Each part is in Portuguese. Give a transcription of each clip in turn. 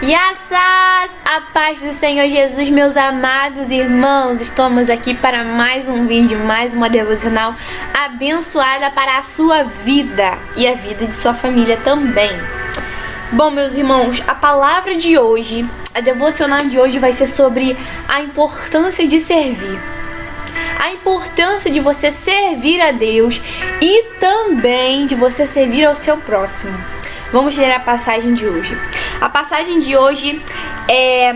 Yassas! A paz do Senhor Jesus, meus amados irmãos. Estamos aqui para mais um vídeo, mais uma devocional abençoada para a sua vida e a vida de sua família também. Bom, meus irmãos, a palavra de hoje, a devocional de hoje vai ser sobre a importância de servir. A importância de você servir a Deus e também de você servir ao seu próximo. Vamos ler a passagem de hoje. A passagem de hoje é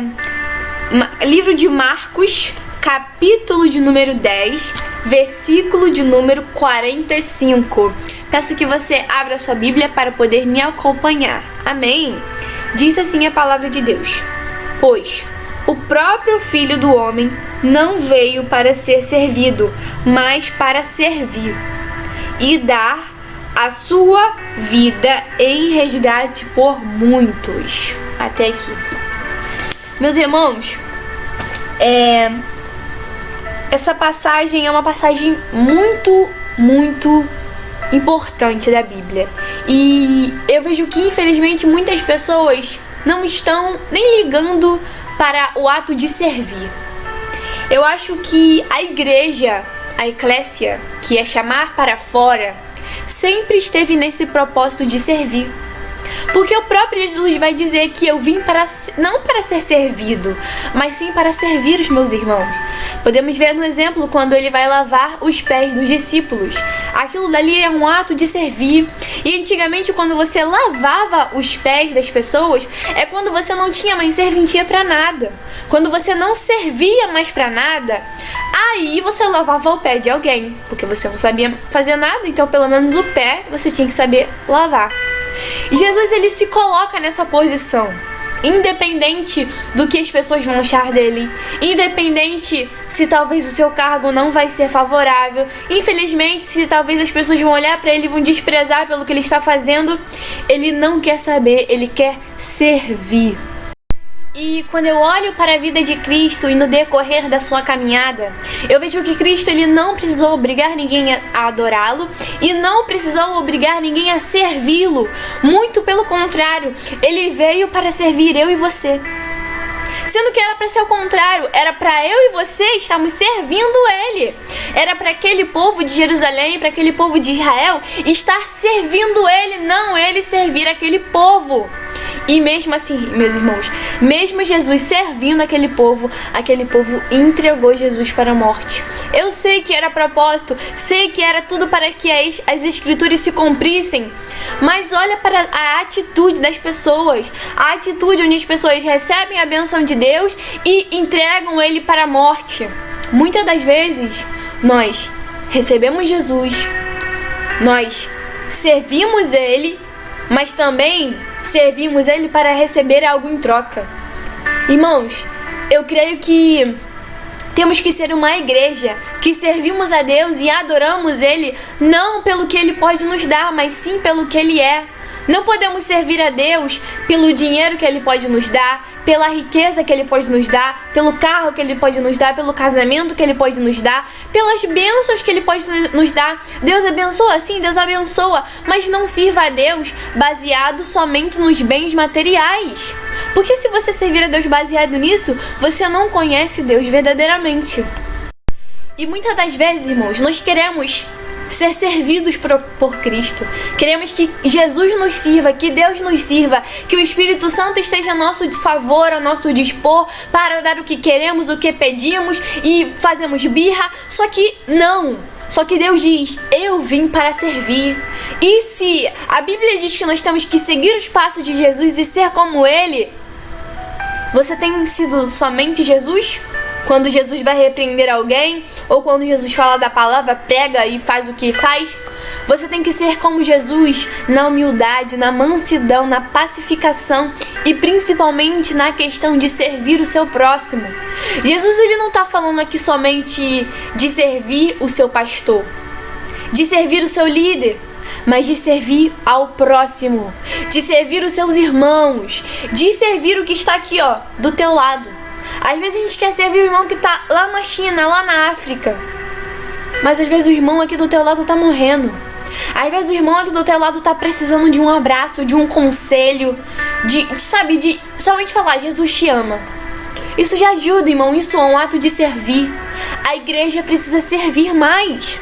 livro de Marcos, capítulo de número 10, versículo de número 45. Peço que você abra sua Bíblia para poder me acompanhar. Amém? Diz assim a palavra de Deus: Pois o próprio Filho do Homem não veio para ser servido, mas para servir e dar a sua vida em resgate por muitos. Até aqui. Meus irmãos, essa passagem é uma passagem muito importante da Bíblia. E eu vejo que, infelizmente, muitas pessoas não estão nem ligando para o ato de servir. Eu acho que a igreja, a eclésia, que é chamar para fora, sempre esteve nesse propósito de servir. Porque o próprio Jesus vai dizer que eu vim não para ser servido, mas sim para servir os meus irmãos. Podemos ver no exemplo quando ele vai lavar os pés dos discípulos. Aquilo dali é um ato de servir. E antigamente, quando você lavava os pés das pessoas, é quando você não tinha mais serventia para nada. Quando você não servia mais para nada, aí você lavava o pé de alguém, porque você não sabia fazer nada, então pelo menos o pé você tinha que saber lavar. E Jesus, ele se coloca nessa posição, independente do que as pessoas vão achar dele, independente se talvez o seu cargo não vai ser favorável, infelizmente se talvez as pessoas vão olhar para ele e vão desprezar pelo que ele está fazendo, ele não quer saber, ele quer servir. E quando eu olho para a vida de Cristo e no decorrer da sua caminhada, eu vejo que Cristo, ele não precisou obrigar ninguém a adorá-lo e não precisou obrigar ninguém a servi-lo. Muito pelo contrário, ele veio para servir eu e você. Sendo que era para ser o contrário, era para eu e você estarmos servindo ele. Era para aquele povo de Jerusalém, para aquele povo de Israel estar servindo ele, não ele servir aquele povo. E mesmo assim, meus irmãos, mesmo Jesus servindo aquele povo entregou Jesus para a morte. Eu sei que era propósito, sei que era tudo para que as escrituras se cumprissem, mas olha para a atitude das pessoas, a atitude onde as pessoas recebem a bênção de Deus e entregam ele para a morte. Muitas das vezes, nós recebemos Jesus, nós servimos ele, mas também servimos ele para receber algo em troca. Irmãos, eu creio que temos que ser uma igreja que servimos a Deus e adoramos ele não pelo que ele pode nos dar, mas sim pelo que ele é. Não podemos servir a Deus pelo dinheiro que ele pode nos dar, pela riqueza que ele pode nos dar, pelo carro que ele pode nos dar, pelo casamento que ele pode nos dar, pelas bênçãos que ele pode nos dar. Deus abençoa, sim, Deus abençoa, mas não sirva a Deus baseado somente nos bens materiais. Porque se você servir a Deus baseado nisso, você não conhece Deus verdadeiramente. E muitas das vezes, irmãos, nós queremos ser servidos por Cristo. Queremos que Jesus nos sirva, que Deus nos sirva, que o Espírito Santo esteja a nosso favor, a nosso dispor, para dar o que queremos, o que pedimos e fazemos birra. Só que não. Só que Deus diz, eu vim para servir. E se a Bíblia diz que nós temos que seguir os passos de Jesus e ser como Ele, você tem sido somente Jesus? Quando Jesus vai repreender alguém, ou quando Jesus fala da palavra, prega e faz o que faz, você tem que ser como Jesus na humildade, na mansidão, na pacificação e principalmente na questão de servir o seu próximo. Jesus, ele não está falando aqui somente de servir o seu pastor, de servir o seu líder, mas de servir ao próximo, de servir os seus irmãos, de servir o que está aqui, do teu lado. Às vezes a gente quer servir o irmão que está lá na China, lá na África, mas às vezes o irmão aqui do teu lado está morrendo. Às vezes o irmão aqui do teu lado tá precisando de um abraço, de um conselho, de somente falar, Jesus te ama. Isso já ajuda, irmão, isso é um ato de servir. A igreja precisa servir mais.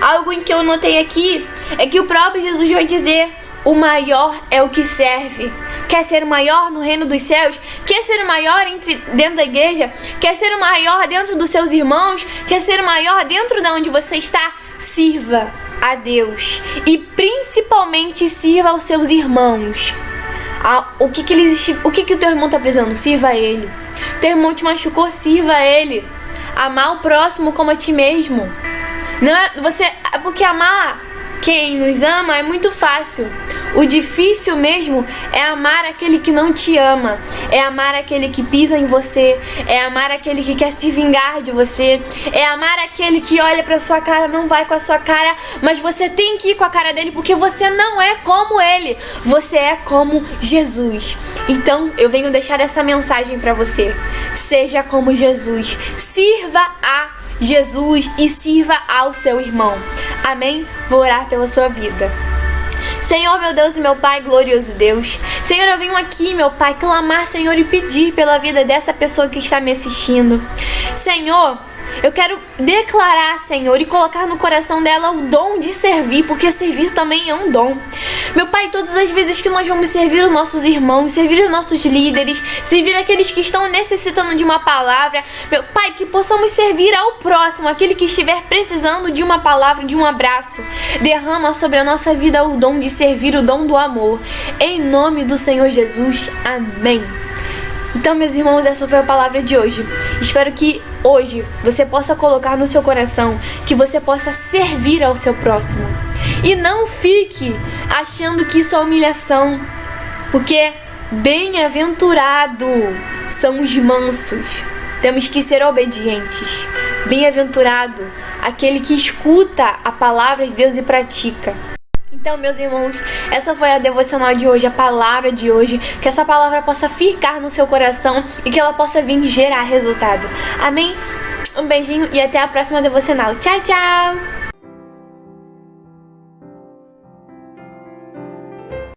Algo em que eu notei aqui é que o próprio Jesus vai dizer: o maior é o que serve. Quer ser o maior no reino dos céus? Quer ser o maior dentro da igreja? Quer ser o maior dentro dos seus irmãos? Quer ser o maior dentro de onde você está? Sirva a Deus e principalmente sirva aos seus irmãos. O que o teu irmão está precisando? Sirva a ele. Teu irmão te machucou? Sirva a ele. Amar o próximo como a ti mesmo. Não é porque amar quem nos ama é muito fácil. O difícil mesmo é amar aquele que não te ama. É amar aquele que pisa em você. É amar aquele que quer se vingar de você. É amar aquele que olha pra sua cara, não vai com a sua cara, mas você tem que ir com a cara dele, porque você não é como ele. Você é como Jesus. Então eu venho deixar essa mensagem pra você. Seja como Jesus. Sirva a Jesus e sirva ao seu irmão. Amém? Vou orar pela sua vida. Senhor, meu Deus e meu Pai, glorioso Deus. Senhor, eu venho aqui, meu Pai, clamar, Senhor, e pedir pela vida dessa pessoa que está me assistindo. Senhor, eu quero declarar, Senhor, e colocar no coração dela o dom de servir, porque servir também é um dom. Meu Pai, todas as vezes que nós vamos servir os nossos irmãos, servir os nossos líderes, servir aqueles que estão necessitando de uma palavra, meu Pai, que possamos servir ao próximo, aquele que estiver precisando de uma palavra, de um abraço. Derrama sobre a nossa vida o dom de servir, o dom do amor. Em nome do Senhor Jesus. Amém. Então, meus irmãos, essa foi a palavra de hoje. Espero que hoje você possa colocar no seu coração que você possa servir ao seu próximo. E não fique achando que isso é humilhação, porque bem-aventurado são os mansos. Temos que ser obedientes. Bem-aventurado aquele que escuta a palavra de Deus e pratica. Então, meus irmãos, essa foi a devocional de hoje, a palavra de hoje. Que essa palavra possa ficar no seu coração e que ela possa vir gerar resultado. Amém? Um beijinho e até a próxima devocional. Tchau, tchau!